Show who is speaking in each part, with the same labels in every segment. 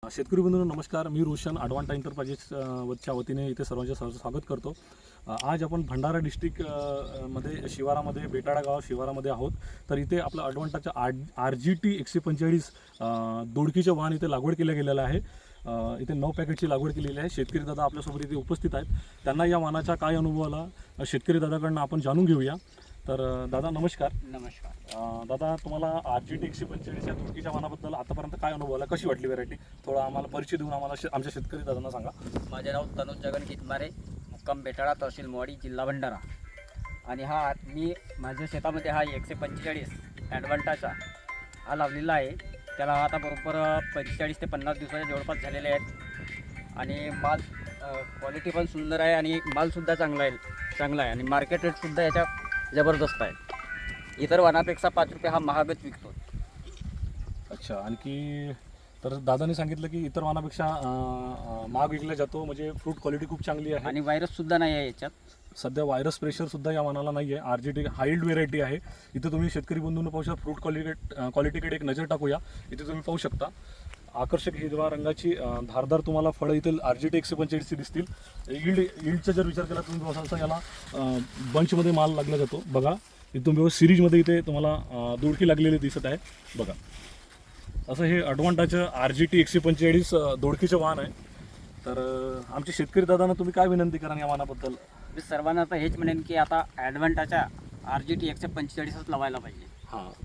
Speaker 1: शेतकरी बंधूंनो नमस्कार. मी रोशन अडवांटा एंटरप्राइजेस च्या वतीने इथे सर्वांचे स्वागत करतो. आज आपण भंडारा डिस्ट्रिक्ट मध्ये शिवारामध्ये बेटाळा गाव शिवारामध्ये आहोत. तर इथे आपलं अडवांटाच्या RGT 145 दोडकीचे वाहन इथे लागवड केलं गेलेलं आहे. इथे 9 पॅकेटची लागवड केलेली आहे. शेतकरी दादा आपल्यासोबत इथे उपस्थित आहेत. त्यांना या वाहनाचा काय अनुभव आला शेतकरी दादाकडनं आपण जाणून घेऊया. तर दादा नमस्कार.
Speaker 2: नमस्कार
Speaker 1: दादा, तुम्हाला RGT 145 या तुर्कीच्या वाहनाबद्दल आतापर्यंत काय अनुभव आला, कशी वाटली व्हरायटी, थोडा आम्हाला परिचय देऊन आम्हाला आमच्या शेतकरी दादांना सांगा.
Speaker 2: माझे नाव तनुज जगन कितमारे, मुक्काम बेटाळा, तहसील मोवाडी, जिल्हा भंडारा. आणि मी माझ्या शेतामध्ये 145 ॲडव्हान्टाचा लावलेला आहे. त्याला आता बरोबर 45 ते 50 दिवसाच्या जवळपास झालेले आहेत. आणि माल क्वालिटी पण सुंदर आहे आणि मालसुद्धा चांगला आहे आणि मार्केट रेटसुद्धा याच्या जबरदस्त आहे. इतर वाहनापेक्षा 5 रुपये हा महागच विकतो.
Speaker 1: अच्छा, आणखी तर दादाने सांगितलं की इतर वाहनापेक्षा महाग विकला जातो, म्हणजे फ्रूट क्वालिटी खूप चांगली आहे
Speaker 2: आणि व्हायरससुद्धा नाही आहे याच्यात.
Speaker 1: सध्या व्हायरस प्रेशरसुद्धा या वाहनाला नाही आहे. RGT हाईल्ड व्हेरायटी आहे. इथे तुम्ही शेतकरी बंधूंना पाहू शकता. फ्रूट क्वालिटीकडे एक नजर टाकूया. इथे तुम्ही पाहू शकता आकर्षक हिरवा रंगाची धारदार तुम्हाला फळं इथे RGT 145 दिसतील. यील्डचा जर विचार केला तुम्ही बघाल तर याला बंचमध्ये माल लागला जातो. बघा इथे तुम्ही सिरीजमध्ये इथे तुम्हाला दोडकी लागलेली दिसत आहे. बघा असं हे अडवांटाचं RGT 145 दोडकीचं वाहन आहे. तर आमचे शेतकरी दादांना तुम्ही काय विनंती करा या वाहनाबद्दल?
Speaker 2: मी सर्वांना तर हेच म्हणेन की आता ॲडव्हान्टाच्या RGT 145च लावायला पाहिजे.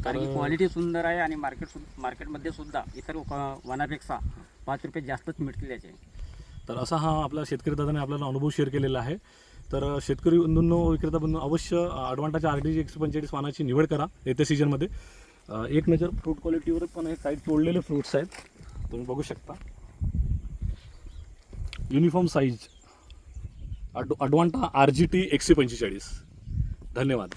Speaker 2: कारण की क्वालिटी सुंदर आहे आणि मार्केटमध्ये सुद्धा इतर वाहनापेक्षा 5 रुपये जास्तच मिळतील याचे.
Speaker 1: तर असा हा आपला शेतकरी दादाने आपल्याला अनुभव शेअर केलेला आहे. तर शेतकरी बंधूंनो, विक्रेता बंधू, अवश्य अडवांटाच्या RGT 145 वाहनाची निवड करा येत्या सीजनमध्ये. एक नजर फ्रूट क्वालिटीवर पण हे काही तोडलेले फ्रूट्स आहेत, तुम्ही बघू शकता. Uniform size Advanta RGT 145. धन्यवाद.